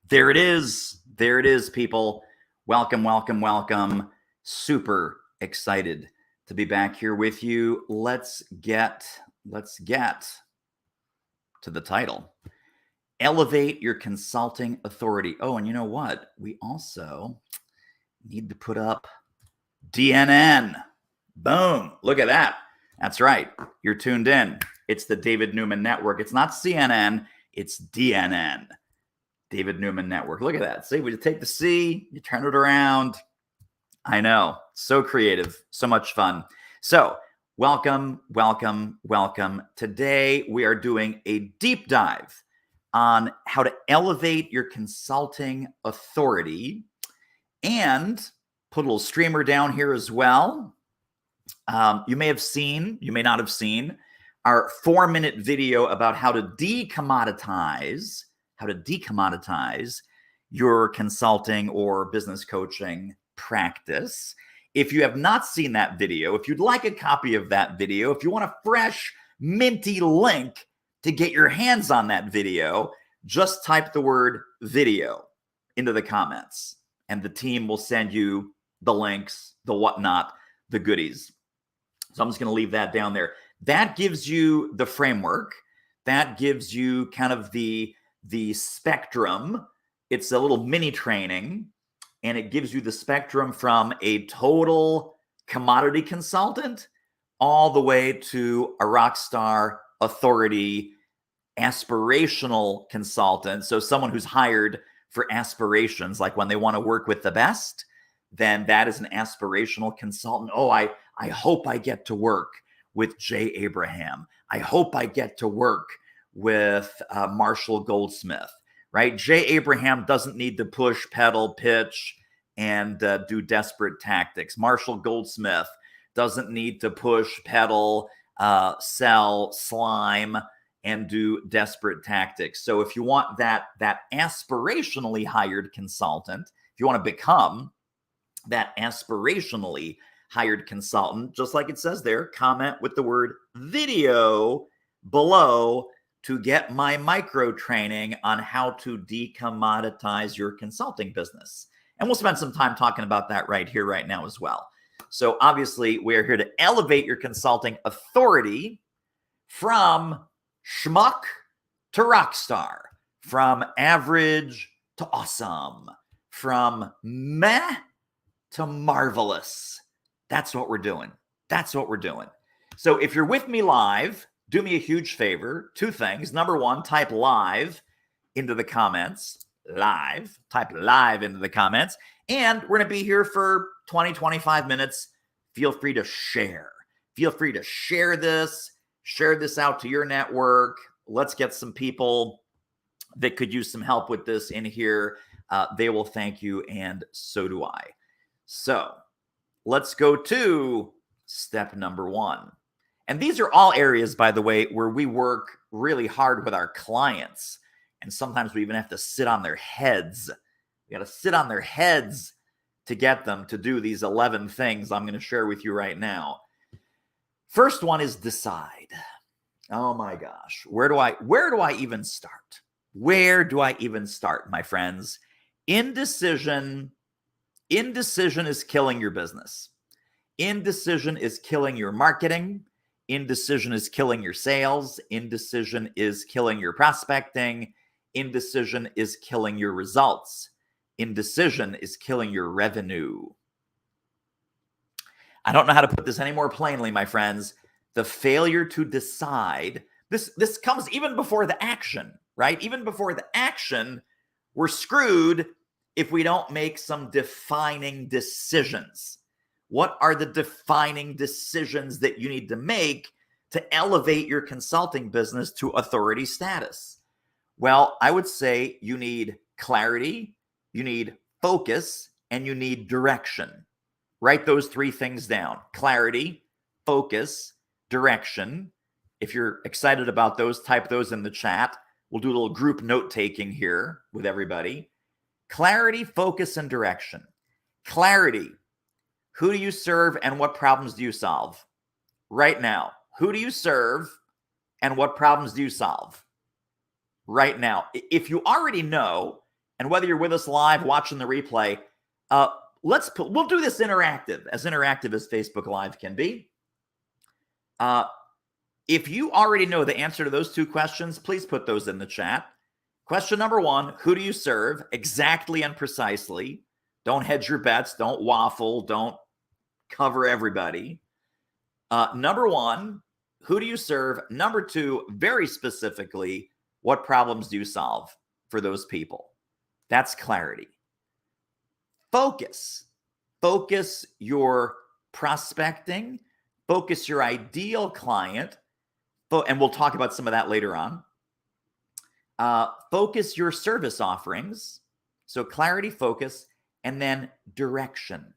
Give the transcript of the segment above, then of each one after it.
There it is. There it is, people. Welcome, welcome, welcome. Super excited to be back here with you. Let's get to the title. Elevate your consulting authority. Oh, and you know what? We also need to put up DNN. Boom. Look at that. That's right. You're tuned in. It's the David Newman Network. It's not CNN, it's DNN. David Newman Network. Look at that. See, we just take the C, you turn it around. I know. So creative. So much fun. So, welcome, welcome, welcome. Today, we are doing a deep dive on how to elevate your consulting authority and put a little streamer down here as well. You may have seen, you may not have seen, our 4-minute video about how to decommoditize your consulting or business coaching practice. If you have not seen that video, if you'd like a copy of that video, if you want a fresh, minty link to get your hands on that video, just type the word video into the comments, and the team will send you the links, the whatnot, the goodies. So I'm just going to leave that down there. That gives you the framework. That gives you kind of the spectrum. It's a little mini training, and it gives you the spectrum from a total commodity consultant all the way to a rock star authority aspirational consultant. So someone who's hired for aspirations, like when they want to work with the best, then that is an aspirational consultant. Oh, I hope I get to work with Jay Abraham. I hope I get to work with Marshall Goldsmith, right? Jay Abraham doesn't need to push, pedal, pitch, and do desperate tactics. Marshall Goldsmith doesn't need to push, pedal, sell, slime, and do desperate tactics. So if you want that aspirationally hired consultant, if you want to become that aspirationally hired consultant, just like it says there, comment with the word video below to get my micro training on how to decommoditize your consulting business. And we'll spend some time talking about that right here, right now as well. So obviously, we're here to elevate your consulting authority from schmuck to rock star, from average to awesome, from meh to marvelous. That's what we're doing. That's what we're doing. So if you're with me live, do me a huge favor. 2 things. Number 1, type live into the comments. Live. Type live into the comments. And we're going to be here for 20, 25 minutes. Feel free to share. Feel free to share this out to your network. Let's get some people that could use some help with this in here. They will thank you, and so do I. So let's go to step number 1. And these are all areas, by the way, where we work really hard with our clients. And sometimes we even have to sit on their heads. We got to sit on their heads to get them to do these 11 things I'm going to share with you right now. First one is decide. Oh my gosh. Where do I even start? Where do I even start, my friends? Indecision is killing your business. Indecision is killing your marketing. Indecision is killing your sales. Indecision is killing your prospecting. Indecision is killing your results. Indecision is killing your revenue. I don't know how to put this any more plainly, my friends. The failure to decide, this comes even before the action, right? Even before the action, we're screwed if we don't make some defining decisions. What are the defining decisions that you need to make to elevate your consulting business to authority status? Well, I would say you need clarity, you need focus, and you need direction. Write those 3 things down: clarity, focus, direction. If you're excited about those, type those in the chat. We'll do a little group note taking here with everybody. Clarity, focus, and direction. Clarity. Who do you serve and what problems do you solve? Right now. Who do you serve and what problems do you solve? Right now. If you already know, And whether you're with us live, watching the replay, we'll do this interactive as Facebook Live can be. If you already know the answer to those 2 questions, please put those in the chat. Question number 1, who do you serve? Exactly and precisely. Don't hedge your bets. Don't waffle. Don't cover everybody. Number 1, who do you serve? Number 2, very specifically, what problems do you solve for those people? That's clarity. Focus your prospecting, focus your ideal client, and we'll talk about some of that later on. Focus your service offerings. So clarity, focus, and then direction.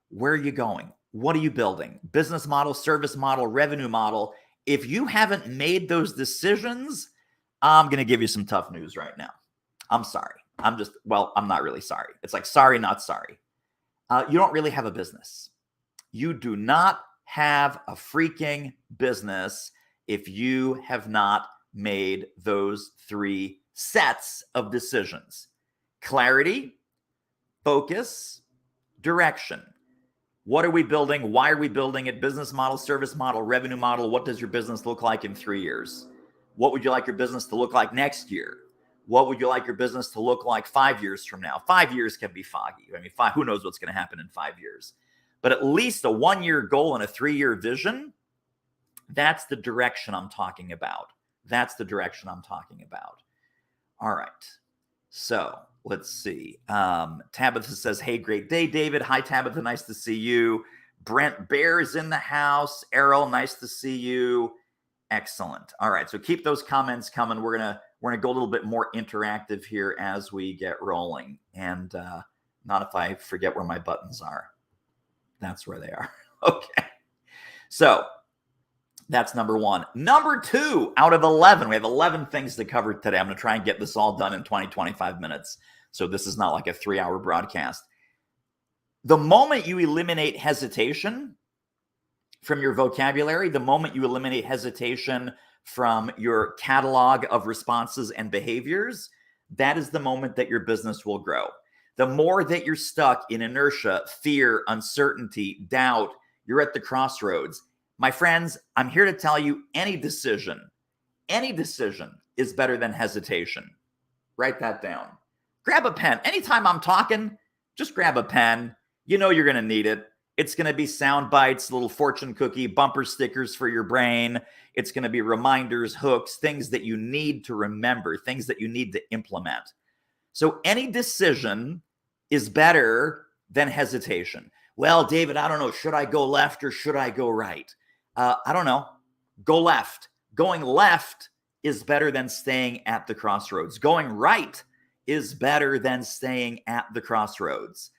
Where are you going? What are you building? Business model, service model, revenue model. If you haven't made those decisions, I'm going to give you some tough news right now. I'm sorry. I'm not really sorry. It's like sorry, not sorry. You don't really have a business. You do not have a freaking business if you have not made those 3 sets of decisions. Clarity, focus, direction. What are we building? Why are we building it? Business model, service model, revenue model. What does your business look like in 3 years? What would you like your business to look like next year? What would you like your business to look like 5 years from now? 5 years can be foggy. I mean, who knows what's going to happen in 5 years? But at least a 1-year goal and a 3-year vision, that's the direction I'm talking about. All right. So let's see. Tabitha says, hey, great day, David. Hi, Tabitha. Nice to see you. Brent Bear is in the house. Errol, nice to see you. Excellent. All right. So keep those comments coming. We're gonna go a little bit more interactive here as we get rolling. And not if I forget where my buttons are. That's where they are. Okay. So that's number 1. Number 2 out of 11. We have 11 things to cover today. I'm going to try and get this all done in 20, 25 minutes. So this is not like a 3-hour broadcast. The moment you eliminate hesitation from your vocabulary, the moment you eliminate hesitation from your catalog of responses and behaviors, that is the moment that your business will grow. The more that you're stuck in inertia, fear, uncertainty, doubt, you're at the crossroads. My friends, I'm here to tell you any decision is better than hesitation. Write that down. Grab a pen. Anytime I'm talking, just grab a pen. You know you're going to need it. It's going to be sound bites, little fortune cookie, bumper stickers for your brain. It's going to be reminders, hooks, things that you need to remember, things that you need to implement. So any decision is better than hesitation. Well, David, I don't know. Should I go left or should I go right? I don't know. Go left. Going left is better than staying at the crossroads. Going right is better than staying at the crossroads.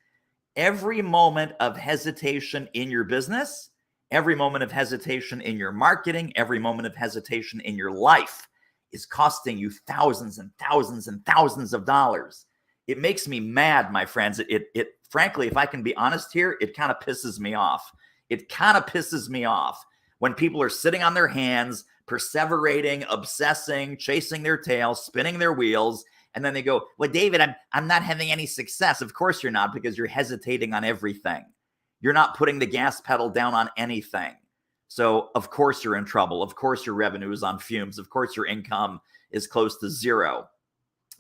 Every moment of hesitation in your business, every moment of hesitation in your marketing, every moment of hesitation in your life is costing you thousands and thousands and thousands of dollars. It makes me mad, my friends. It frankly, if I can be honest here, it kind of pisses me off. It kind of pisses me off when people are sitting on their hands, perseverating, obsessing, chasing their tail, spinning their wheels, and then they go, well, David, I'm not having any success. Of course you're not, because you're hesitating on everything. You're not putting the gas pedal down on anything. So of course you're in trouble. Of course your revenue is on fumes. Of course your income is close to zero.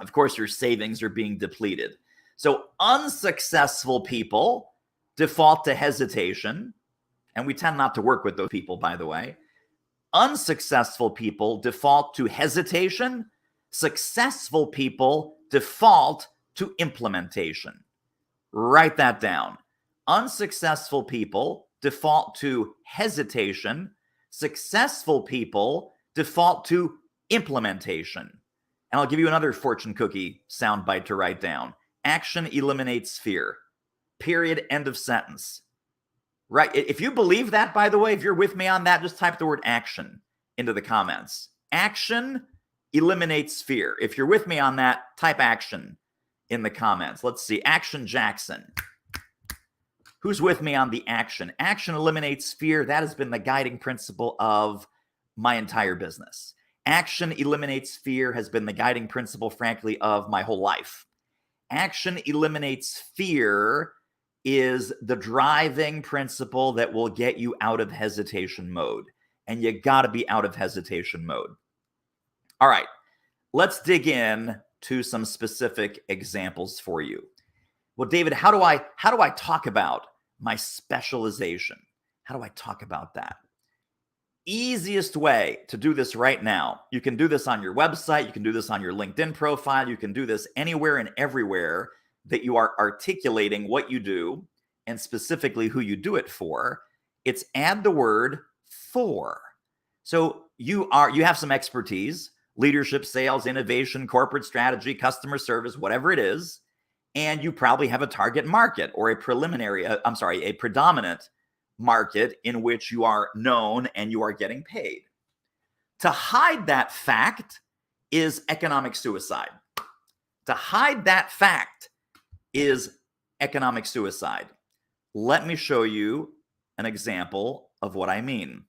Of course your savings are being depleted. So unsuccessful people default to hesitation, and we tend not to work with those people, by the way. Unsuccessful people default to hesitation. Successful people default to implementation. Write that down. Unsuccessful people default to hesitation. Successful people default to implementation. And I'll give you another fortune cookie soundbite to write down. Action eliminates fear. Period. End of sentence. Right. If you believe that, by the way, if you're with me on that, just type the word action into the comments. Action eliminates fear. If you're with me on that, type action in the comments. Let's see. Action Jackson. Who's with me on the action? Action eliminates fear. That has been the guiding principle of my entire business. Action eliminates fear has been the guiding principle, frankly, of my whole life. Action eliminates fear is the driving principle that will get you out of hesitation mode. And you got to be out of hesitation mode. All right, let's dig in to some specific examples for you. Well, David, how do I talk about my specialization? How do I talk about that? Easiest way to do this right now. You can do this on your website. You can do this on your LinkedIn profile. You can do this anywhere and everywhere that you are articulating what you do and specifically who you do it for. It's add the word for. So you have some expertise, leadership, sales, innovation, corporate strategy, customer service, whatever it is. And you probably have a target market or a predominant market in which you are known and you are getting paid. To hide that fact is economic suicide. To hide that fact is economic suicide. Let me show you an example of what I mean.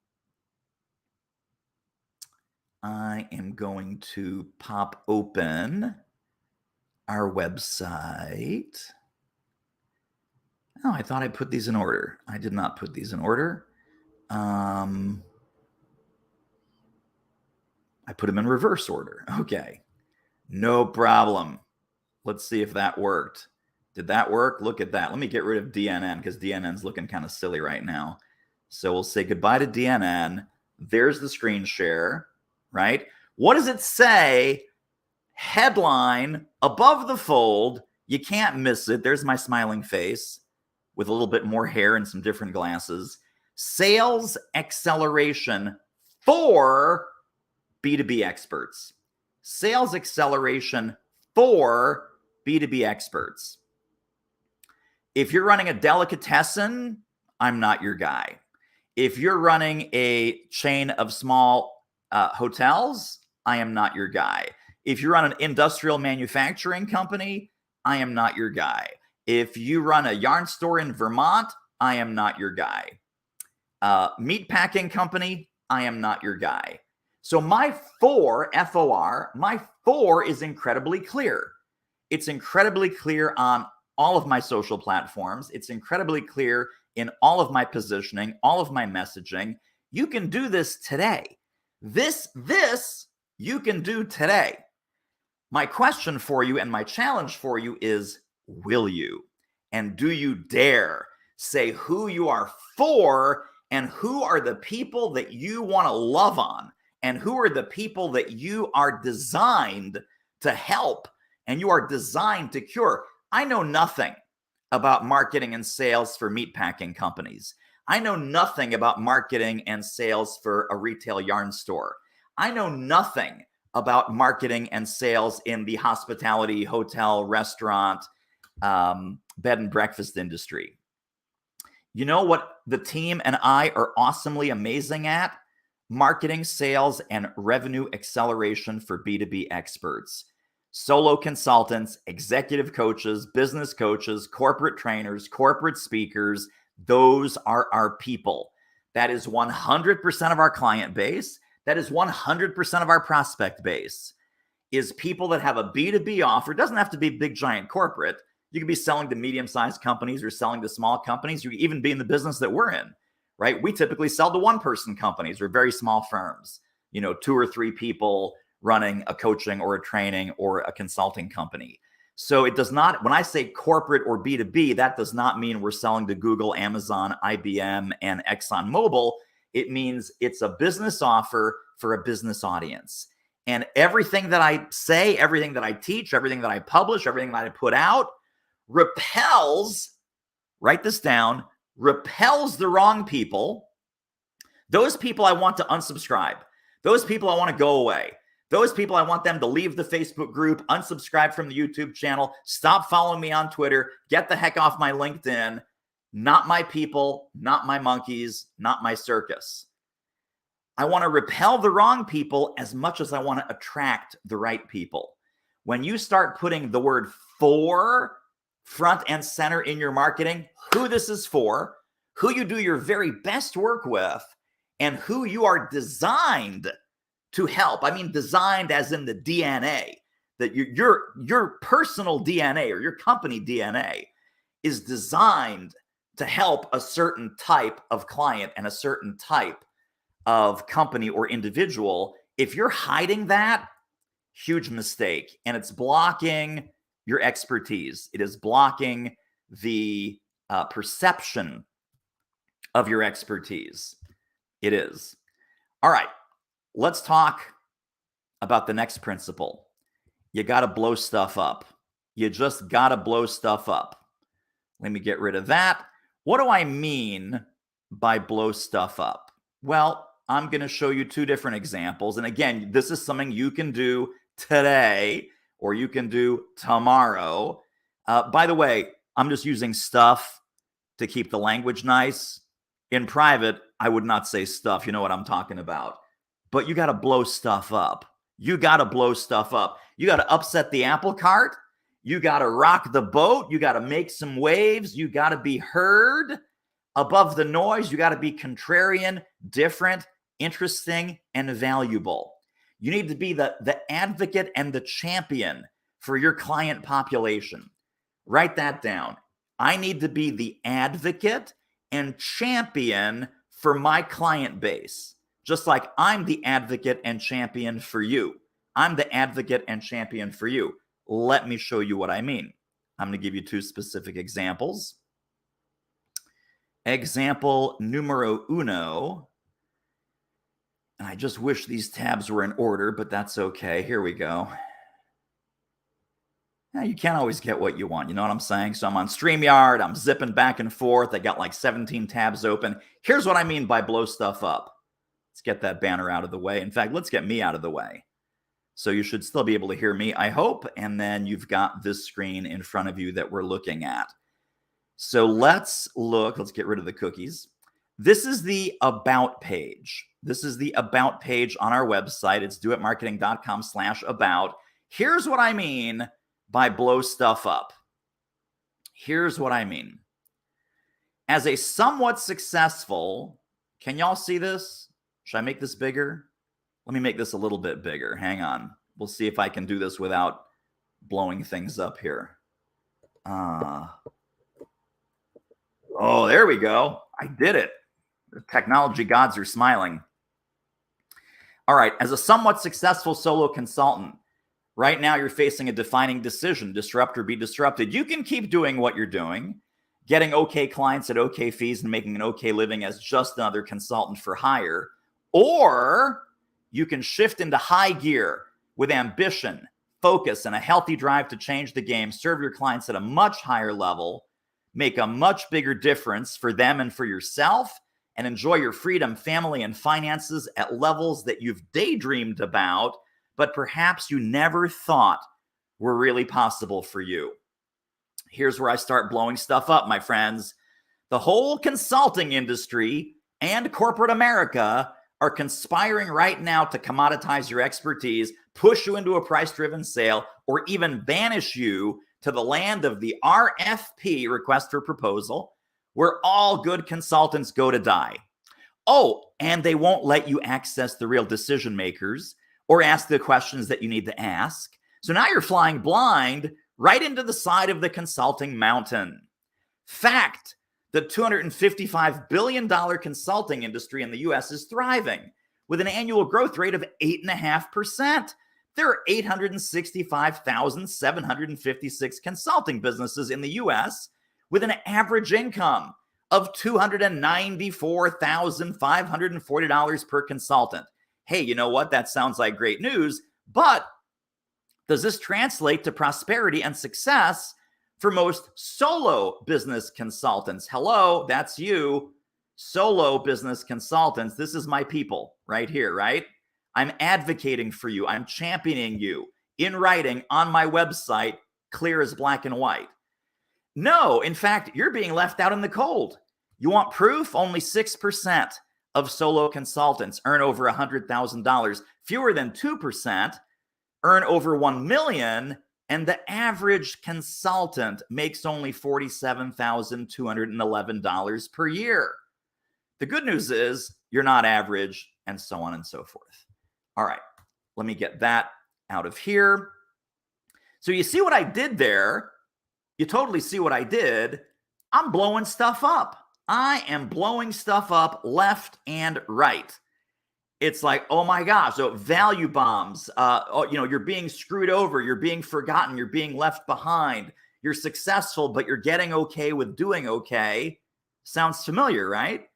I am going to pop open our website. Oh, I thought I put these in order. I did not put these in order. I put them in reverse order. Okay, no problem. Let's see if that worked. Did that work? Look at that. Let me get rid of DNN because DNN's looking kind of silly right now. So we'll say goodbye to DNN. There's the screen share, right? What does it say? Headline above the fold. You can't miss it. There's my smiling face with a little bit more hair and some different glasses. Sales acceleration for B2B experts. Sales acceleration for B2B experts. If you're running a delicatessen, I'm not your guy. If you're running a chain of small hotels, I am not your guy. If you run an industrial manufacturing company, I am not your guy. If you run a yarn store in Vermont, I am not your guy. Meat packing company, I am not your guy. So my for, F-O-R, my for is incredibly clear. It's incredibly clear on all of my social platforms. It's incredibly clear in all of my positioning, all of my messaging. You can do this today. This you can do today. My question for you and my challenge for you is, will you? And do you dare say who you are for and who are the people that you want to love on and who are the people that you are designed to help and you are designed to cure? I know nothing about marketing and sales for meatpacking companies. I know nothing about marketing and sales for a retail yarn store. I know nothing about marketing and sales in the hospitality, hotel, restaurant, bed and breakfast industry. You know what the team and I are awesomely amazing at? Marketing, sales, and revenue acceleration for B2B experts. Solo consultants, executive coaches, business coaches, corporate trainers, corporate speakers. Those are our people. That is 100% of our client base. That is 100% of our prospect base, is people that have a B2B offer. It doesn't have to be big, giant corporate. You could be selling to medium-sized companies or selling to small companies. You could even be in the business that we're in, right? We typically sell to one-person companies or very small firms, 2 or 3 people running a coaching or a training or a consulting company. So it does not, when I say corporate or B2B, that does not mean we're selling to Google, Amazon, IBM, and ExxonMobil. It means it's a business offer for a business audience. And everything that I say, everything that I teach, everything that I publish, everything that I put out repels, write this down, repels the wrong people. Those people I want to unsubscribe. Those people I want to go away. Those people I want them to leave the Facebook group, unsubscribe from the YouTube channel, stop following me on Twitter, get the heck off my LinkedIn. Not my people, not my monkeys, not my circus. I want to repel the wrong people as much as I want to attract the right people. When you start putting the word for front and center in your marketing, who this is for, who you do your very best work with, and who you are designed to help. I mean, designed as in the DNA, that your personal DNA or your company DNA is designed to help a certain type of client and a certain type of company or individual. If you're hiding that, huge mistake. And it's blocking your expertise. It is blocking the perception of your expertise. It is. All right, let's talk about the next principle. You got to blow stuff up. You just got to blow stuff up. Let me get rid of that. What do I mean by blow stuff up? Well, I'm going to show you two different examples. And again, this is something you can do today or you can do tomorrow. By the way, I'm just using stuff to keep the language nice. In private, I would not say stuff. You know what I'm talking about. But you got to blow stuff up. You got to blow stuff up. You got to upset the apple cart. You got to rock the boat. You got to make some waves. You got to be heard above the noise. You got to be contrarian, different, interesting, and valuable. You need to be the advocate and the champion for your client population. Write that down. I need to be the advocate and champion for my client base, just like I'm the advocate and champion for you. I'm the advocate and champion for you. Let me show you what I mean. I'm going to give you two specific examples. Example numero uno. And I just wish these tabs were in order, but that's okay. Here we go. Now, you can't always get what you want. You know what I'm saying? So I'm on StreamYard. I'm zipping back and forth. I got like 17 tabs open. Here's what I mean by blow stuff up. Let's get that banner out of the way. In fact, let's get me out of the way. So you should still be able to hear me, I hope. And then you've got this screen in front of you that we're looking at. So let's look. Let's get rid of the cookies. This is the About page. This is the About page on our website. It's doitmarketing.com/about. Here's what I mean by blow stuff up. Here's what I mean. As a somewhat successful, can y'all see this? Should I make this bigger? Let me make this a little bit bigger. Hang on. We'll see if I can do this without blowing things up here. Oh, there we go. I did it. The technology gods are smiling. All right. As a somewhat successful solo consultant, right now you're facing a defining decision: disrupt or be disrupted. You can keep doing what you're doing, getting okay clients at okay fees and making an okay living as just another consultant for hire, or you can shift into high gear with ambition, focus, and a healthy drive to change the game, serve your clients at a much higher level, make a much bigger difference for them and for yourself, and enjoy your freedom, family, and finances at levels that you've daydreamed about, but perhaps you never thought were really possible for you. Here's where I start blowing stuff up, my friends. The whole consulting industry and corporate America are conspiring right now to commoditize your expertise, push you into a price-driven sale, or even banish you to the land of the RFP, request for proposal, where all good consultants go to die. Oh, and they won't let you access the real decision makers or ask the questions that you need to ask. So now you're flying blind right into the side of the consulting mountain. Fact: the $255 billion consulting industry in the US is thriving with an annual growth rate of 8.5%. There are 865,756 consulting businesses in the US with an average income of $294,540 per consultant. Hey, you know what? That sounds like great news, but does this translate to prosperity and success for most solo business consultants? Hello, that's you. Solo business consultants. This is my people right here, right? I'm advocating for you. I'm championing you in writing on my website, clear as black and white. No, in fact, you're being left out in the cold. You want proof? Only 6% of solo consultants earn over $100,000. Fewer than 2% earn over $1 million. And the average consultant makes only $47,211 per year. The good news is you're not average, and so on and so forth. All right, let me get that out of here. So you see what I did there? You totally see what I did. I'm blowing stuff up. I am blowing stuff up left and right. It's like, oh my gosh, so value bombs, you're being screwed over, you're being forgotten, you're being left behind, you're successful, but you're getting okay with doing okay. Sounds familiar, right?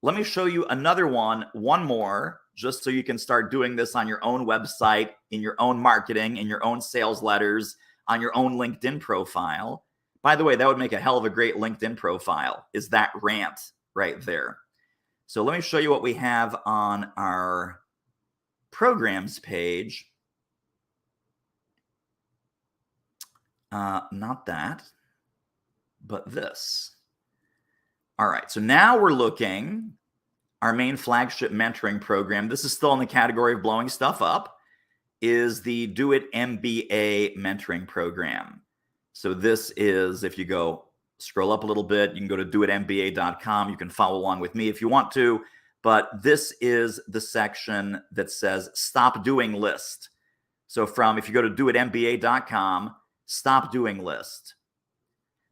Let me show you another one more, just so you can start doing this on your own website, in your own marketing, in your own sales letters, on your own LinkedIn profile. By the way, that would make a hell of a great LinkedIn profile, is that rant right there. So let me show you what we have on our programs page. Not that, but this. All right, so now we're looking, our main flagship mentoring program. This is still in the category of blowing stuff up, is the Do It MBA mentoring program. So this is, if you go scroll up a little bit, you can go to doitmba.com. You can follow along with me if you want to, but this is the section that says stop doing list. So if you go to doitmba.com, stop doing list.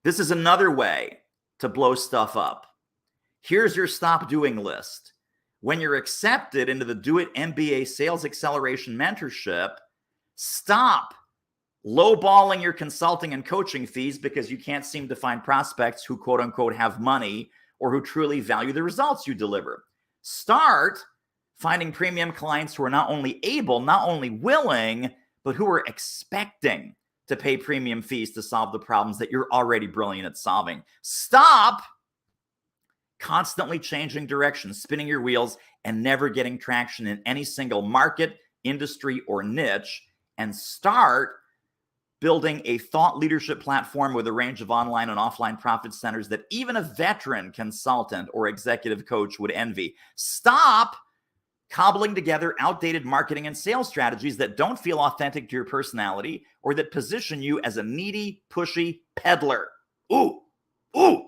This is another way to blow stuff up. Here's your stop doing list. When you're accepted into the Do It MBA Sales Acceleration Mentorship, stop lowballing your consulting and coaching fees because you can't seem to find prospects who quote unquote have money or who truly value the results you deliver. Start finding premium clients who are not only able, not only willing, but who are expecting to pay premium fees to solve the problems that you're already brilliant at solving. Stop constantly changing direction, spinning your wheels, and never getting traction in any single market, industry, or niche, and start building a thought leadership platform with a range of online and offline profit centers that even a veteran consultant or executive coach would envy. Stop cobbling together outdated marketing and sales strategies that don't feel authentic to your personality or that position you as a needy, pushy peddler. Ooh, ooh,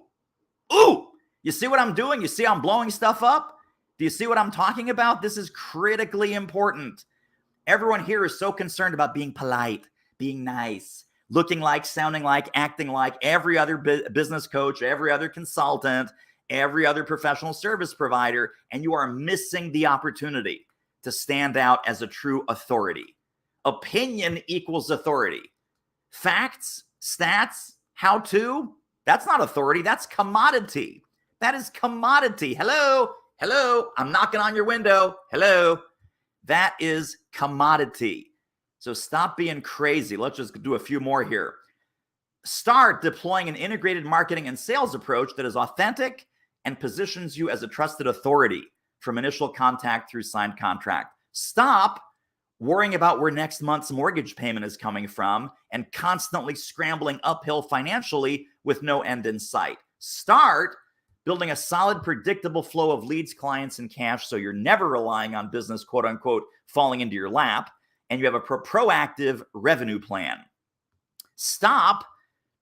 ooh. You see what I'm doing? You see I'm blowing stuff up? Do you see what I'm talking about? This is critically important. Everyone here is so concerned about being polite, being nice, looking like, sounding like, acting like every other business coach, every other consultant, every other professional service provider, and you are missing the opportunity to stand out as a true authority. Opinion equals authority. Facts, stats, how to, that's not authority, that's commodity. That is commodity. Hello, hello, I'm knocking on your window. Hello. That is commodity. So stop being crazy. Let's just do a few more here. Start deploying an integrated marketing and sales approach that is authentic and positions you as a trusted authority from initial contact through signed contract. Stop worrying about where next month's mortgage payment is coming from and constantly scrambling uphill financially with no end in sight. Start building a solid, predictable flow of leads, clients, and cash so you're never relying on business, quote unquote, falling into your lap, and you have a proactive revenue plan. Stop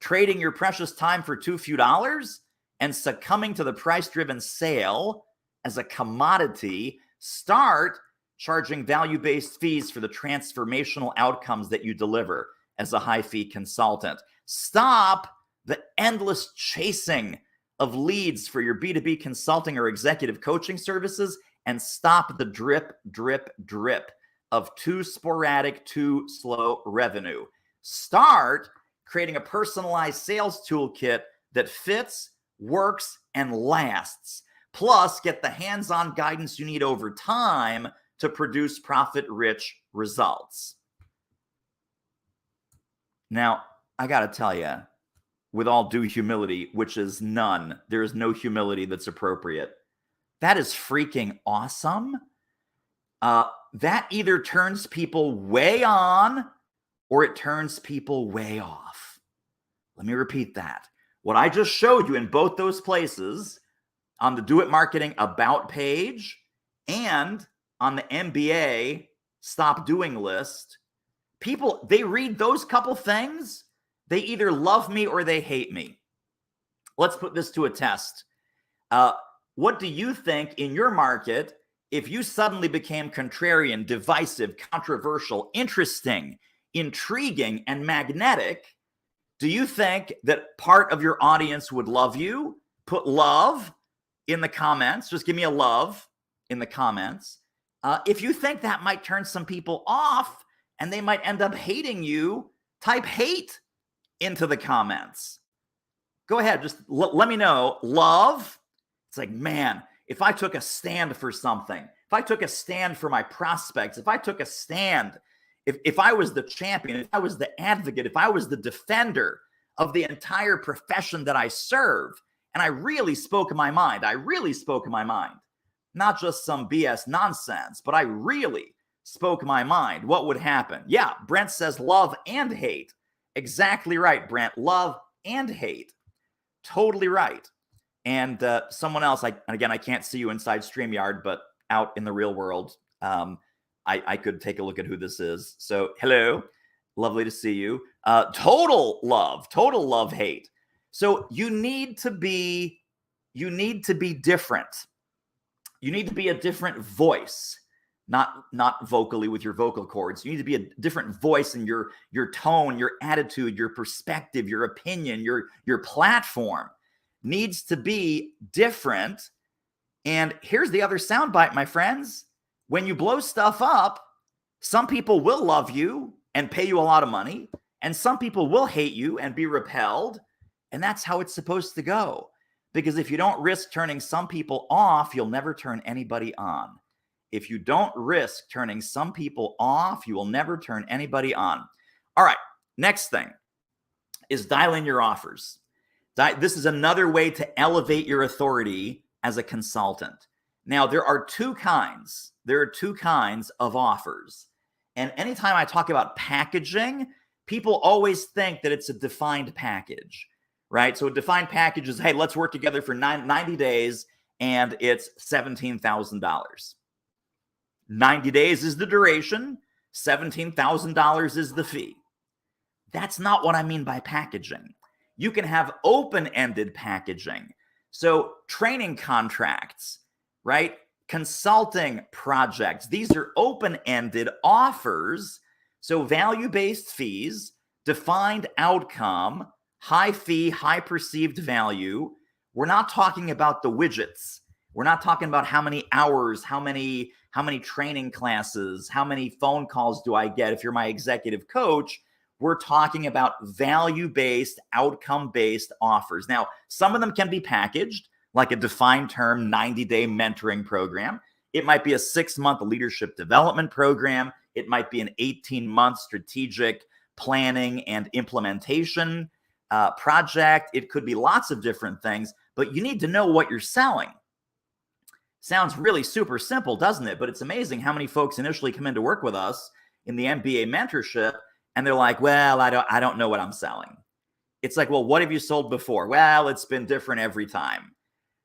trading your precious time for too few dollars and succumbing to the price-driven sale as a commodity. Start charging value-based fees for the transformational outcomes that you deliver as a high-fee consultant. Stop the endless chasing of leads for your B2B consulting or executive coaching services, and stop the drip, drip, drip of too sporadic, too slow revenue. Start creating a personalized sales toolkit that fits, works, and lasts. Plus, get the hands-on guidance you need over time to produce profit-rich results. Now, I got to tell you, with all due humility, which is none, there is no humility that's appropriate. That is freaking awesome. That either turns people way on or it turns people way off. Let me repeat that. What I just showed you in both those places, on the Do It Marketing About page and on the MBA Stop Doing list, people, they read those couple things, they either love me or they hate me. Let's put this to a test. What do you think in your market if you suddenly became contrarian, divisive, controversial, interesting, intriguing, and magnetic, do you think that part of your audience would love you? Put love in the comments. Just give me a love in the comments. If you think that might turn some people off and they might end up hating you, type hate into the comments. Go ahead, just let me know. Love. It's like, man, if I took a stand for something, if I took a stand for my prospects, if I took a stand, if I was the champion, if I was the advocate, if I was the defender of the entire profession that I serve, and I really spoke my mind, not just some BS nonsense, but I really spoke my mind, what would happen? Yeah, Brent says love and hate. Exactly right, Brent. Love and hate. Totally right. And someone else, again, I can't see you inside StreamYard, but out in the real world, I could take a look at who this is. So, hello. Lovely to see you. Total love, hate. So you need to be different. You need to be a different voice, not vocally with your vocal cords. You need to be a different voice in your tone, your attitude, your perspective, your opinion, your platform needs to be different. And here's the other soundbite, my friends. When you blow stuff up, some people will love you and pay you a lot of money, and some people will hate you and be repelled. And that's how it's supposed to go. Because if you don't risk turning some people off, you'll never turn anybody on. If you don't risk turning some people off, you will never turn anybody on. All right, next thing is dial in your offers. This is another way to elevate your authority as a consultant. Now, there are two kinds of offers. And anytime I talk about packaging, people always think that it's a defined package, right? So a defined package is, hey, let's work together for 90 days, and it's $17,000. 90 days is the duration. $17,000 is the fee. That's not what I mean by packaging. You can have open-ended packaging. So training contracts, right? Consulting projects. These are open-ended offers. So value-based fees, defined outcome, high fee, high perceived value. We're not talking about the widgets. We're not talking about how many hours, how many training classes, how many phone calls do I get if you're my executive coach. We're talking about value-based, outcome-based offers. Now, some of them can be packaged, like a defined term 90-day mentoring program. It might be a 6-month leadership development program. It might be an 18-month strategic planning and implementation project. It could be lots of different things, but you need to know what you're selling. Sounds really super simple, doesn't it? But it's amazing how many folks initially come in to work with us in the MBA mentorship, and they're like, well, I don't know what I'm selling. It's like, well, what have you sold before? Well, it's been different every time.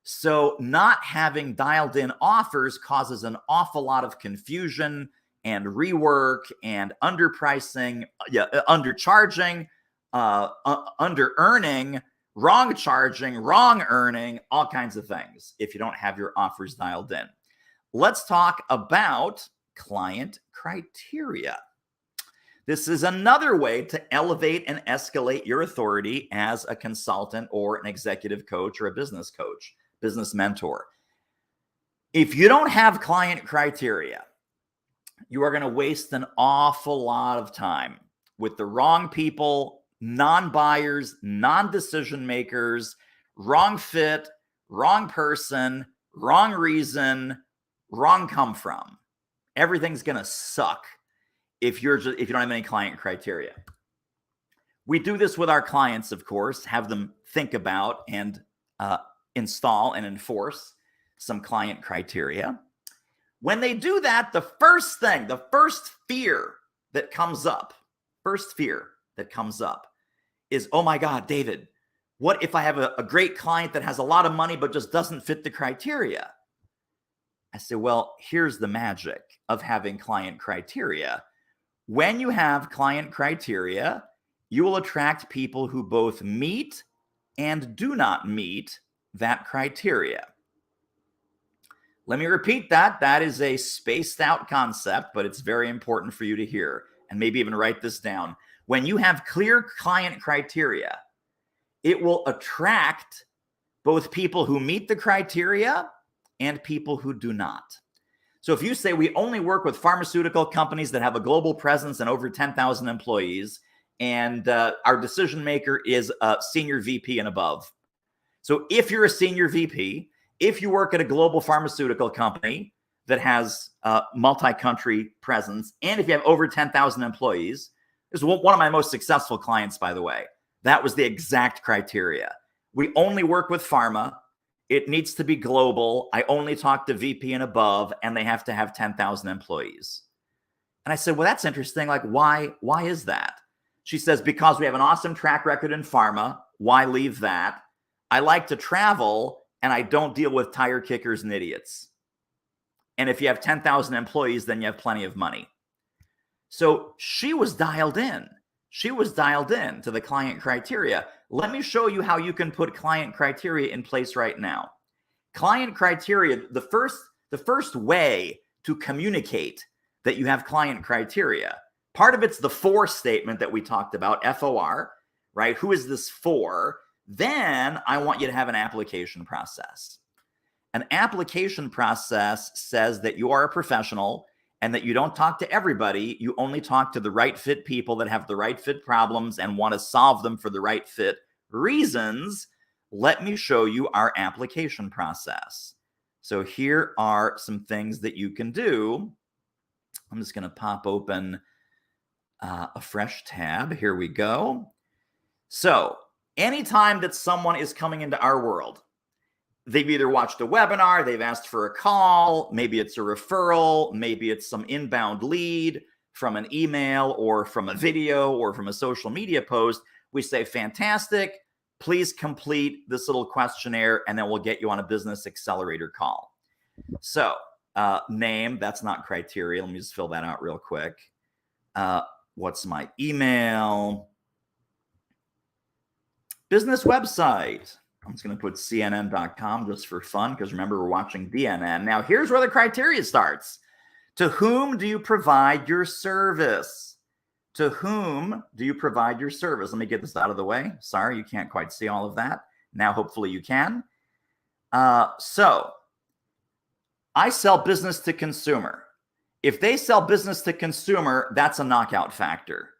So not having dialed in offers causes an awful lot of confusion and rework and underpricing, undercharging, under-earning, wrong charging, wrong earning, all kinds of things if you don't have your offers dialed in. Let's talk about client criteria. This is another way to elevate and escalate your authority as a consultant or an executive coach or a business coach, business mentor. If you don't have client criteria, you are going to waste an awful lot of time with the wrong people, non-buyers, non-decision makers, wrong fit, wrong person, wrong reason, wrong come from. Everything's going to suck if you don't have any client criteria. We do this with our clients, of course, have them think about and install and enforce some client criteria. When they do that, the first fear that comes up is, oh my God, David, what if I have a great client that has a lot of money but just doesn't fit the criteria? I say, well, here's the magic of having client criteria. When you have client criteria, you will attract people who both meet and do not meet that criteria. Let me repeat that. That is a spaced out concept, but it's very important for you to hear, and maybe even write this down. When you have clear client criteria, it will attract both people who meet the criteria and people who do not. So if you say we only work with pharmaceutical companies that have a global presence and over 10,000 employees, and our decision maker is a senior VP and above. So if you're a senior VP, if you work at a global pharmaceutical company that has multi-country presence, and if you have over 10,000 employees, this is one of my most successful clients, by the way. That was the exact criteria. We only work with pharma. It needs to be global. I only talk to VP and above, and they have to have 10,000 employees. And I said, well, that's interesting. Like, why is that? She says, because we have an awesome track record in pharma. Why leave that? I like to travel, and I don't deal with tire kickers and idiots. And if you have 10,000 employees, then you have plenty of money. So she was dialed in. She was dialed in to the client criteria. Let me show you how you can put client criteria in place right now. Client criteria, the first way to communicate that you have client criteria, part of it's the for statement that we talked about, FOR, right? Who is this for? Then I want you to have an application process. An application process says that you are a professional and that you don't talk to everybody. You only talk to the right fit people that have the right fit problems and want to solve them for the right fit reasons. Let me show you our application process. So here are some things that you can do. I'm just going to pop open a fresh tab. Here we go. So anytime that someone is coming into our world, they've either watched a webinar, they've asked for a call, maybe it's a referral, maybe it's some inbound lead from an email or from a video or from a social media post, we say, fantastic, please complete this little questionnaire and then we'll get you on a business accelerator call. So name, that's not criteria. Let me just fill that out real quick. What's my email? Business website. I'm just going to put CNN.com just for fun because remember, we're watching DNN. Now, here's where the criteria starts. To whom do you provide your service? To whom do you provide your service? Let me get this out of the way. Sorry, you can't quite see all of that. Now, hopefully you can. So I sell business to consumer. If they sell business to consumer, that's a knockout factor.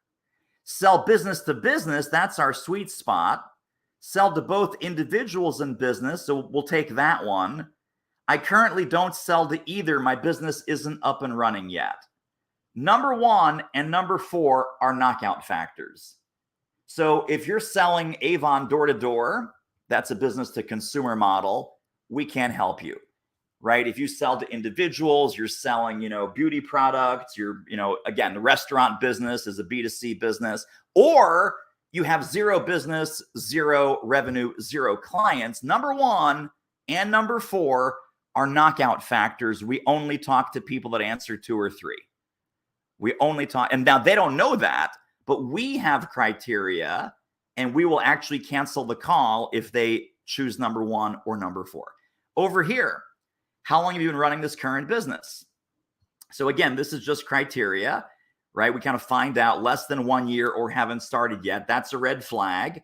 Sell business to business, that's our sweet spot. Sell to both individuals and business, so we'll take that one. I currently don't sell to either. My business isn't up and running yet. Number 1 and number 4 are knockout factors. So if you're selling Avon door to door, that's a business to consumer model. We can't help you, right? If you sell to individuals, you're selling, beauty products, again, the restaurant business is a B2C business, or you have zero business, zero revenue, zero clients. Number 1 and number 4 are knockout factors. We only talk to people that answer 2 or 3. We only talk, and now they don't know that, but we have criteria and we will actually cancel the call if they choose number 1 or number 4. Over here, how long have you been running this current business? So again, this is just criteria, right? We kind of find out less than 1 year or haven't started yet. That's a red flag.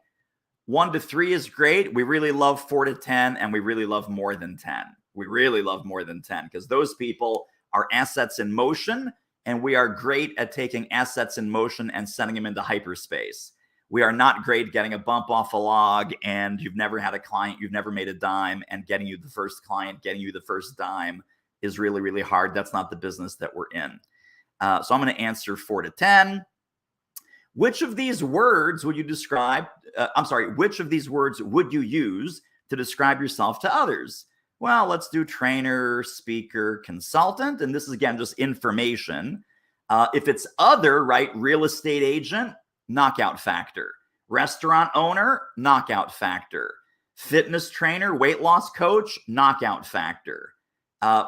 1 to 3 is great. We really love 4 to 10, and we really love more than 10. We really love more than 10 because those people are assets in motion, and we are great at taking assets in motion and sending them into hyperspace. We are not great getting a bump off a log and you've never had a client, you've never made a dime, and getting you the first client, getting you the first dime is really, really hard. That's not the business that we're in. So I'm going to answer 4 to 10. Which of these words would you describe? Which of these words would you use to describe yourself to others? Well, let's do trainer, speaker, consultant. And this is, again, just information. If it's other, right, real estate agent, knockout factor. Restaurant owner, knockout factor. Fitness trainer, weight loss coach, knockout factor.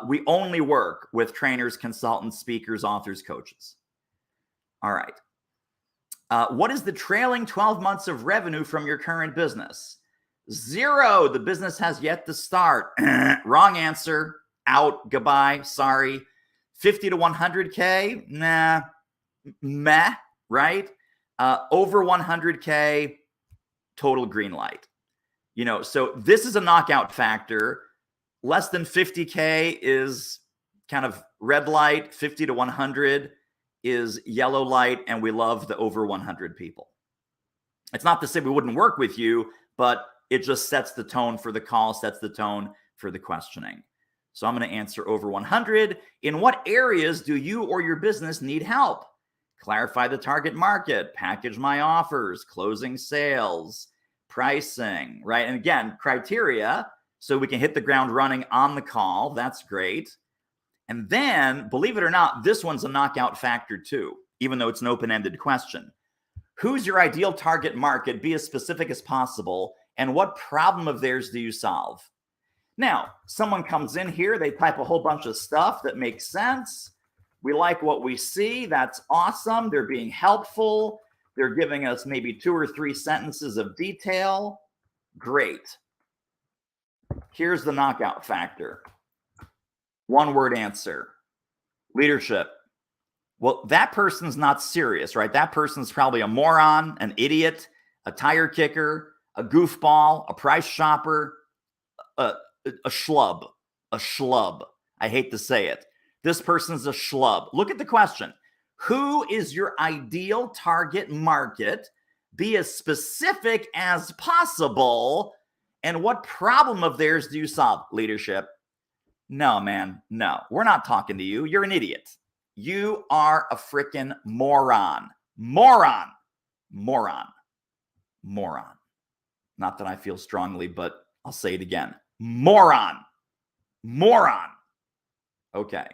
We only work with trainers, consultants, speakers, authors, coaches. All right. What is the trailing 12 months of revenue from your current business? 0. The business has yet to start. Wrong answer. out, goodbye, sorry. 50 to 100K, nah, meh, right? Over 100K, total green light. So this is a knockout factor. Less than 50K is kind of red light. 50 to 100 is yellow light, and we love the over 100 people. It's not to say we wouldn't work with you, but it just sets the tone for the call, sets the tone for the questioning. So I'm going to answer over 100. In what areas do you or your business need help? Clarify the target market, package my offers, closing sales, pricing, right? And again, criteria, so we can hit the ground running on the call. That's great. And then, believe it or not, this one's a knockout factor too, even though it's an open-ended question. Who's your ideal target market? Be as specific as possible. And what problem of theirs do you solve? Now, someone comes in here, they type a whole bunch of stuff that makes sense. We like what we see. That's awesome. They're being helpful. They're giving us maybe 2 or 3 sentences of detail. Great. Here's the knockout factor. One-word answer. Leadership. Well, that person's not serious, right? That person's probably a moron, an idiot, a tire kicker, a goofball, a price shopper, a schlub. I hate to say it. This person's a schlub. Look at the question. Who is your ideal target market? Be as specific as possible. And what problem of theirs do you solve? Leadership. No, man. No, we're not talking to you. You're an idiot. You are a freaking moron. Moron. Not that I feel strongly, but I'll say it again. Moron. Okay.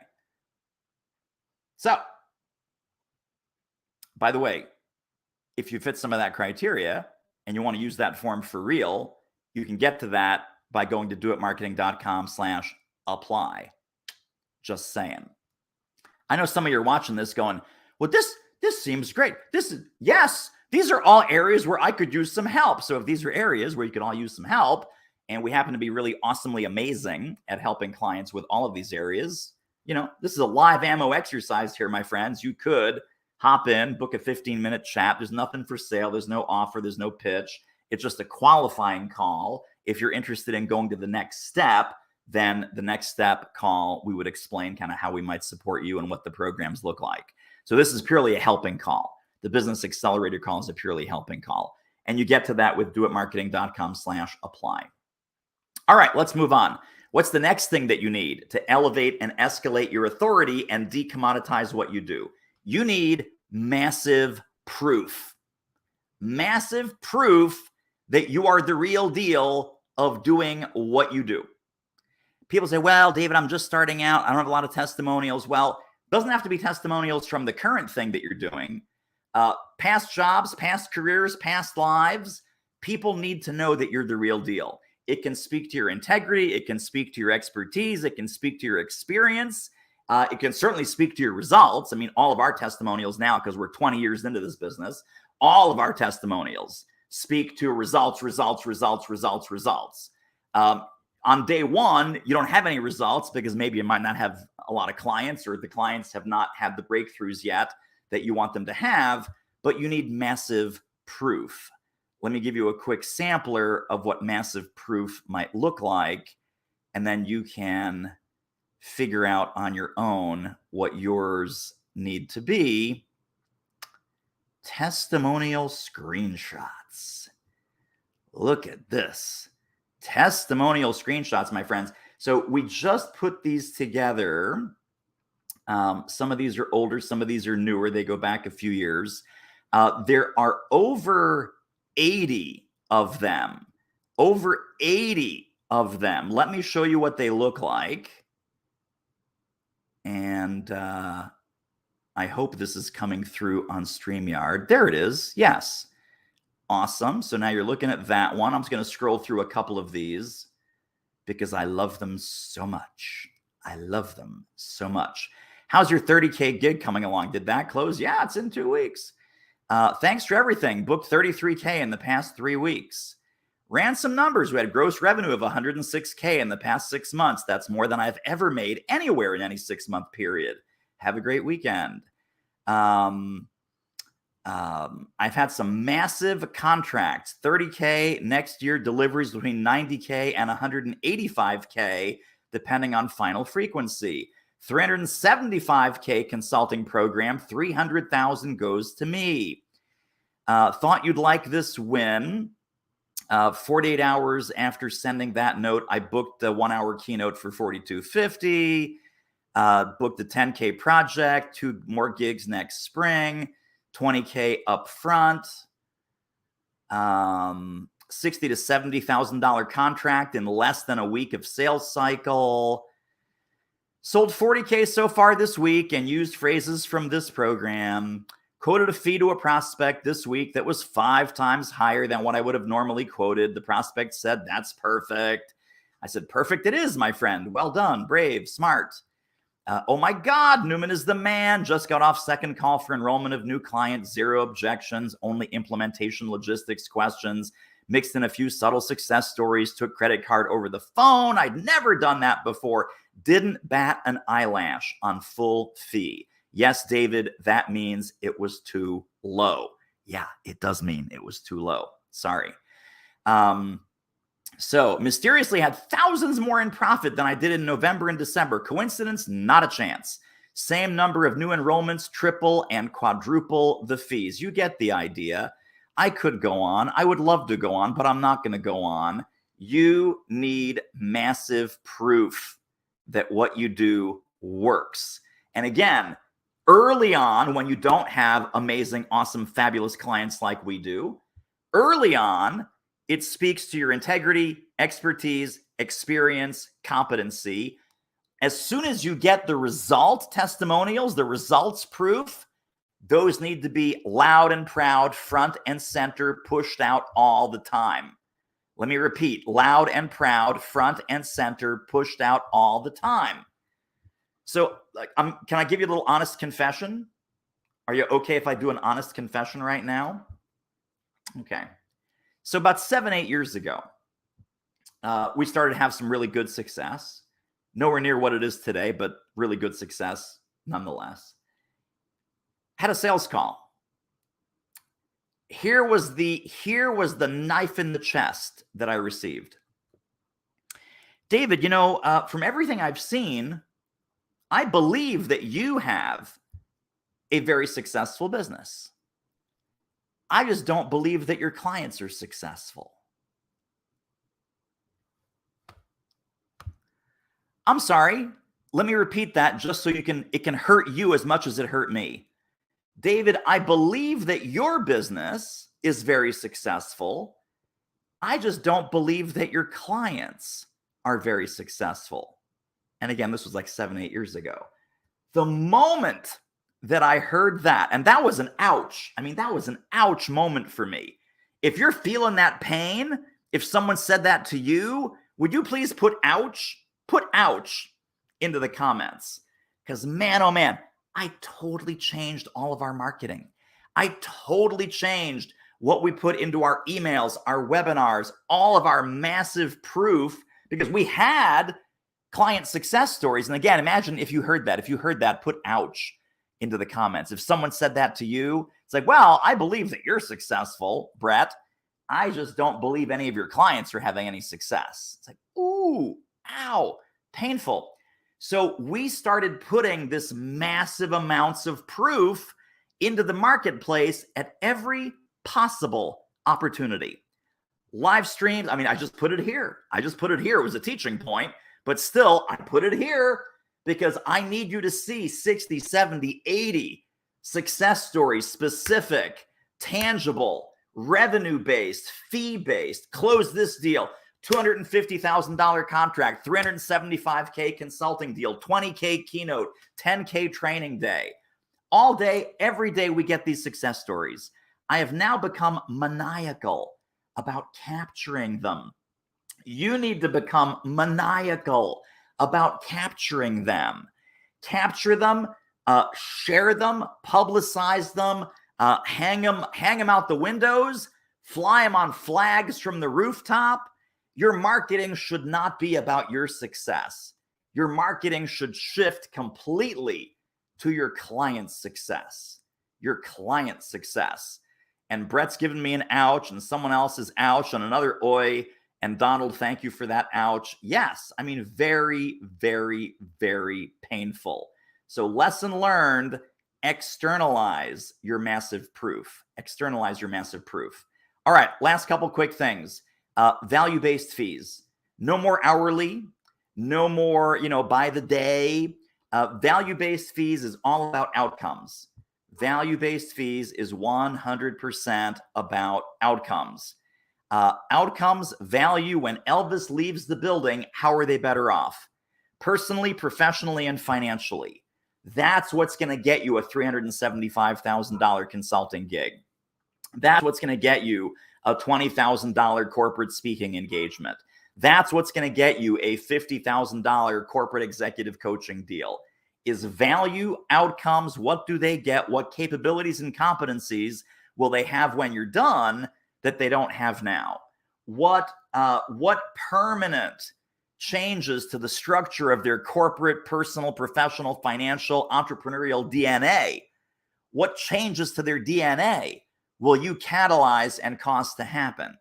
So, by the way, if you fit some of that criteria and you want to use that form for real, you can get to that by going to doitmarketing.com/apply. Just saying. I know some of you are watching this going, well, this seems great. Yes, these are all areas where I could use some help. So if these are areas where you could all use some help, and we happen to be really awesomely amazing at helping clients with all of these areas, this is a live ammo exercise here, my friends. You could hop in, book a 15-minute chat. There's nothing for sale. There's no offer. There's no pitch. It's just a qualifying call. If you're interested in going to the next step, then the next step call, we would explain kind of how we might support you and what the programs look like. So this is purely a helping call. The Business Accelerator call is a purely helping call. And you get to that with doitmarketing.com/apply. All right, let's move on. What's the next thing that you need to elevate and escalate your authority and decommoditize what you do? You need massive proof. Massive proof that you are the real deal of doing what you do. People say, well, David, I'm just starting out. I don't have a lot of testimonials. Well, it doesn't have to be testimonials from the current thing that you're doing. Past jobs, past careers, past lives. People need to know that you're the real deal. It can speak to your integrity. It can speak to your expertise. It can speak to your experience. It can certainly speak to your results. I mean, all of our testimonials now, because we're 20 years into this business, all of our testimonials speak to results. On day one, you don't have any results because maybe you might not have a lot of clients, or the clients have not had the breakthroughs yet that you want them to have, but you need massive proof. Let me give you a quick sampler of what massive proof might look like, and then you can figure out on your own what yours need to be. Testimonial screenshots. Look at this. Testimonial screenshots, my friends. So we just put these together. Some of these are older, some of these are newer. They go back a few years. There are over 80 of them. Over 80 of them. Let me show you what they look like. And I hope this is coming through on StreamYard. There it is. Yes. Awesome. So now you're looking at that one. I'm just going to scroll through a couple of these because I love them so much. How's your 30K gig coming along? Did that close? Yeah, it's in 2 weeks. Thanks for everything. Booked 33K in the past 3 weeks. Ran some numbers. We had gross revenue of 106K in the past 6 months. That's more than I've ever made anywhere in any 6-month period. Have a great weekend. I've had some massive contracts, 30K next year, deliveries between 90K and 185K, depending on final frequency. 375K consulting program, 300,000 goes to me. Thought you'd like this win. 48 hours after sending that note, I booked a 1-hour keynote for 4250. Booked a 10K project, 2 more gigs next spring, 20K up front, $60,000 to $70,000 contract in less than a week of sales cycle. Sold 40K so far this week and used phrases from this program. Quoted a fee to a prospect this week that was 5 times higher than what I would have normally quoted. The prospect said, "That's perfect." I said, "Perfect it is, my friend. Well done, brave, smart." Oh my God, Newman is the man. Just got off second call for enrollment of new client, 0 objections, only implementation logistics questions, mixed in a few subtle success stories, took credit card over the phone. I'd never done that before. Didn't bat an eyelash on full fee. Yes, David, that means it was too low. Yeah, it does mean it was too low. Sorry. So mysteriously had thousands more in profit than I did in November and December. Coincidence? Not a chance. Same number of new enrollments, triple and quadruple the fees. You get the idea. I could go on. I would love to go on, but I'm not going to go on. You need massive proof that what you do works. And again, early on, when you don't have amazing, awesome, fabulous clients like we do, early on, it speaks to your integrity, expertise, experience, competency. As soon as you get the result testimonials, the results proof, those need to be loud and proud, front and center, pushed out all the time. Let me repeat, loud and proud, front and center, pushed out all the time. So can I give you a little honest confession? Are you okay if I do an honest confession right now? Okay. So about 7-8 years ago, we started to have some really good success. Nowhere near what it is today, but really good success nonetheless. Had a sales call. Here was the knife in the chest that I received. David, from everything I've seen, I believe that you have a very successful business. I just don't believe that your clients are successful. I'm sorry. Let me repeat that just so it can hurt you as much as it hurt me. David, I believe that your business is very successful. I just don't believe that your clients are very successful. And again, this was like 7-8 years ago. The moment that I heard that, and that was an ouch. I mean, that was an ouch moment for me. If you're feeling that pain, if someone said that to you, would you please put ouch into the comments? Because man, oh man, I totally changed all of our marketing. I totally changed what we put into our emails, our webinars, all of our massive proof, because we had client success stories. And again, imagine if you heard that, put ouch into the comments. If someone said that to you, it's like, well, I believe that you're successful, Brett. I just don't believe any of your clients are having any success. It's like, ooh, ow, painful. So we started putting this massive amounts of proof into the marketplace at every possible opportunity. Live streams, I mean, I just put it here. It was a teaching point, but still, I put it here because I need you to see 60, 70, 80 success stories, specific, tangible, revenue-based, fee-based, close this deal, $250,000 contract, 375K consulting deal, 20K keynote, 10K training day. All day, every day, we get these success stories. I have now become maniacal about capturing them. You need to become maniacal about capturing them. Capture them, share them, publicize them, hang them out the windows, fly them on flags from the rooftop. Your marketing should not be about your success. Your marketing should shift completely to your client's success. Your client's success. And Brett's given me an ouch, and someone else's ouch, and another oi. And Donald, thank you for that ouch. Yes, I mean, very, very, very painful. So lesson learned, externalize your massive proof. Externalize your massive proof. All right, last couple quick things. Value-based fees. No more hourly. No more, by the day. Value-based fees is all about outcomes. Value-based fees is 100% about outcomes. Outcomes, value, when Elvis leaves the building, how are they better off? Personally, professionally, and financially. That's what's going to get you a $375,000 consulting gig. That's what's going to get you a $20,000 corporate speaking engagement. That's what's going to get you a $50,000 corporate executive coaching deal. Is value, outcomes, what do they get? What capabilities and competencies will they have when you're done that they don't have now? What permanent changes to the structure of their corporate, personal, professional, financial, entrepreneurial DNA? What changes to their DNA will you catalyze and cause to happen?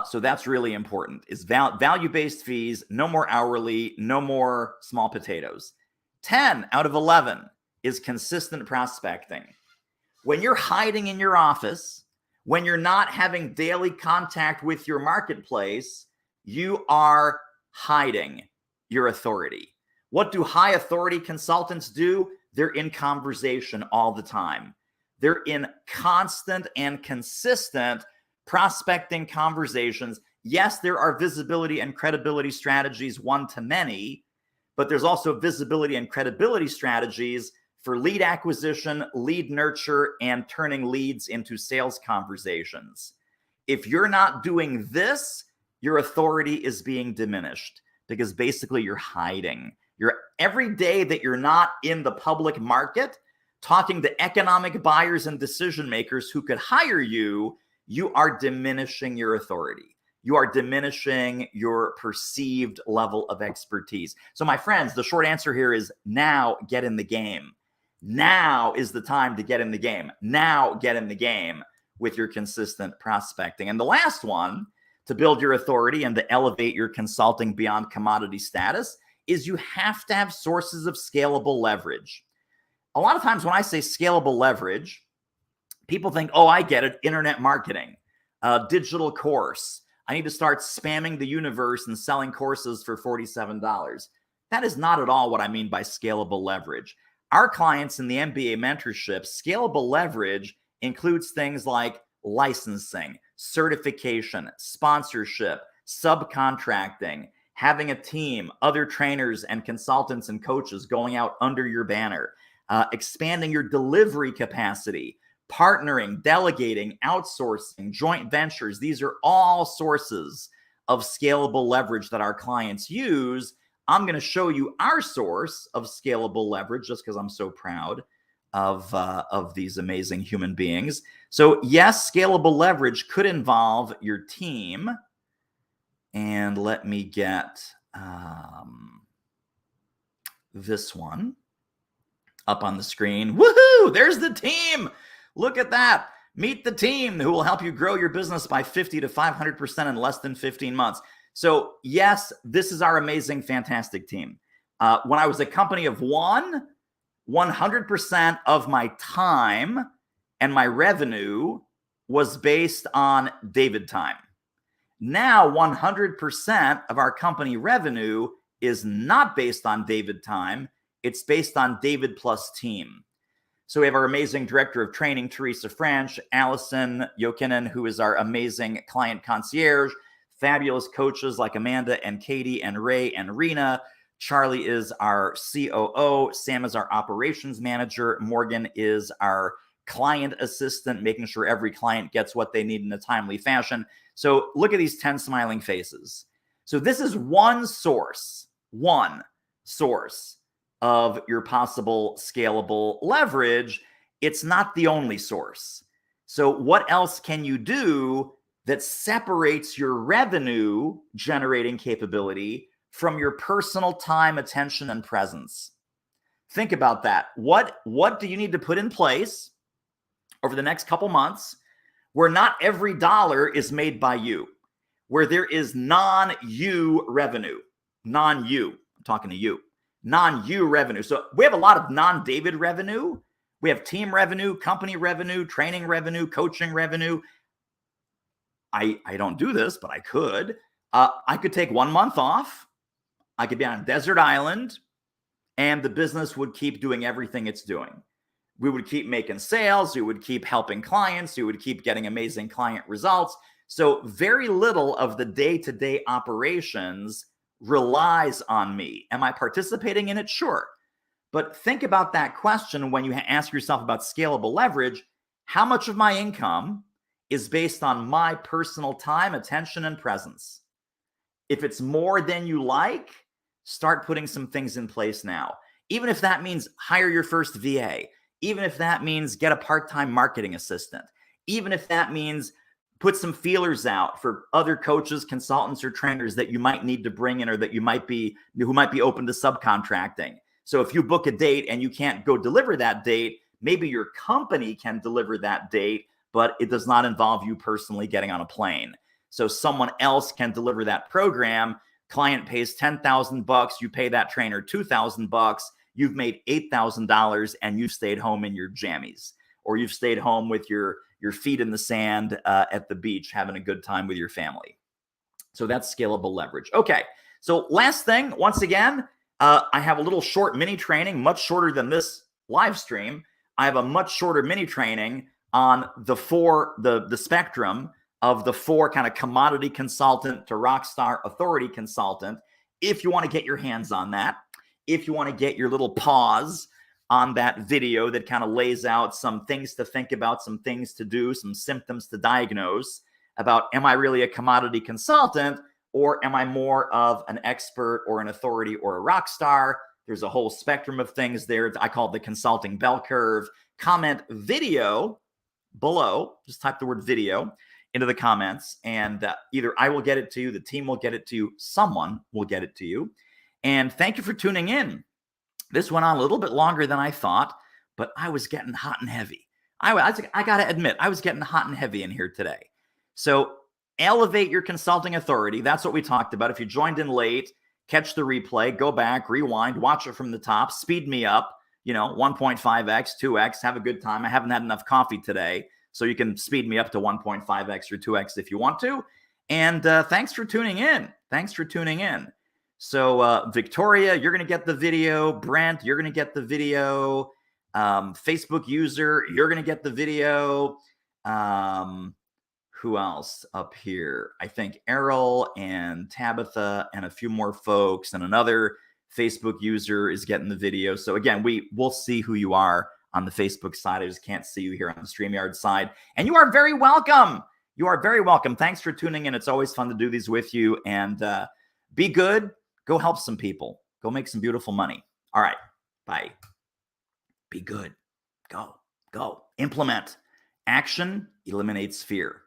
So that's really important, is value-based fees, no more hourly, no more small potatoes. 10 out of 11 is consistent prospecting. When you're hiding in your office, when you're not having daily contact with your marketplace, you are hiding your authority. What do high authority consultants do? They're in conversation all the time. They're in constant and consistent prospecting conversations. Yes, there are visibility and credibility strategies one-to-many, but there's also visibility and credibility strategies for lead acquisition, lead nurture, and turning leads into sales conversations. If you're not doing this, your authority is being diminished because basically you're hiding. Every day that you're not in the public market talking to economic buyers and decision makers who could hire you, you are diminishing your authority. You are diminishing your perceived level of expertise. So my friends, the short answer here is now get in the game. Now is the time to get in the game. Now get in the game with your consistent prospecting. And the last one, to build your authority and to elevate your consulting beyond commodity status, is you have to have sources of scalable leverage. A lot of times when I say scalable leverage, people think, oh, I get it, internet marketing, digital course. I need to start spamming the universe and selling courses for $47. That is not at all what I mean by scalable leverage. Our clients in the MBA mentorship, scalable leverage includes things like licensing, certification, sponsorship, subcontracting, having a team, other trainers and consultants and coaches going out under your banner, expanding your delivery capacity, partnering, delegating, outsourcing, joint ventures. These are all sources of scalable leverage that our clients use. I'm going to show you our source of scalable leverage just because I'm so proud of these amazing human beings. So yes, scalable leverage could involve your team. And let me get this one up on the screen. Woohoo! There's the team. Look at that. Meet the team who will help you grow your business by 50 to 500% in less than 15 months. So yes, this is our amazing, fantastic team. When I was a company of one, 100% of my time and my revenue was based on David time. Now, 100% of our company revenue is not based on David time. It's based on David plus team. So we have our amazing director of training, Teresa French, Allison Jokinen, who is our amazing client concierge, fabulous coaches like Amanda and Katie and Ray and Rena. Charlie is our COO. Sam is our operations manager. Morgan is our client assistant, making sure every client gets what they need in a timely fashion. So look at these 10 smiling faces. So this is one source of your possible scalable leverage. It's not the only source. So what else can you do that separates your revenue generating capability from your personal time, attention, and presence? Think about that. What do you need to put in place over the next couple months where not every dollar is made by you, where there is non-you revenue? Non-you, I'm talking to you. Non-you revenue. So we have a lot of non-David revenue. We have team revenue, company revenue, training revenue, coaching revenue. I don't do this, but I could. I could take 1 month off. I could be on a desert island, and the business would keep doing everything it's doing. We would keep making sales. We would keep helping clients. We would keep getting amazing client results. So very little of the day-to-day operations relies on me. Am I participating in it? Sure. But think about that question when you ask yourself about scalable leverage. How much of my income is based on my personal time, attention, and presence? If it's more than you like, start putting some things in place now. Even if that means hire your first VA, even if that means get a part-time marketing assistant, even if that means put some feelers out for other coaches, consultants, or trainers that you might need to bring in, or that who might be open to subcontracting. So if you book a date and you can't go deliver that date, maybe your company can deliver that date, but it does not involve you personally getting on a plane. So someone else can deliver that program. Client pays $10,000, you pay that trainer $2,000, you've made $8,000, and you've stayed home in your jammies, or you've stayed home with your feet in the sand at the beach, having a good time with your family. So that's scalable leverage. Okay, so last thing, once again, I have a little short mini training, much shorter than this live stream. I have a much shorter mini training on the spectrum of the 4 kind of commodity consultant to rockstar authority consultant. If you want to get your hands on that, if you want to get your little pause on that video that kind of lays out some things to think about, some things to do, some symptoms to diagnose about, am I really a commodity consultant, or am I more of an expert or an authority or a rock star? There's a whole spectrum of things there. I call it the consulting bell curve. Comment video below. Just type the word video into the comments, and either I will get it to you, the team will get it to you, someone will get it to you. And thank you for tuning in. This went on a little bit longer than I thought, but I was getting hot and heavy. I got to admit, I was getting hot and heavy in here today. So elevate your consulting authority. That's what we talked about. If you joined in late, catch the replay, go back, rewind, watch it from the top, speed me up, 1.5x, 2x, have a good time. I haven't had enough coffee today, so you can speed me up to 1.5x or 2x if you want to. And thanks for tuning in. Thanks for tuning in. So Victoria, you're going to get the video. Brent, you're going to get the video. Facebook user, you're going to get the video. Who else up here? I think Errol and Tabitha and a few more folks, and another Facebook user is getting the video. So again, we'll see who you are on the Facebook side. I just can't see you here on the StreamYard side. And you are very welcome. You are very welcome. Thanks for tuning in. It's always fun to do these with you. And be good. Go help some people. Go make some beautiful money. All right. Bye. Be good. Go. Implement. Action eliminates fear.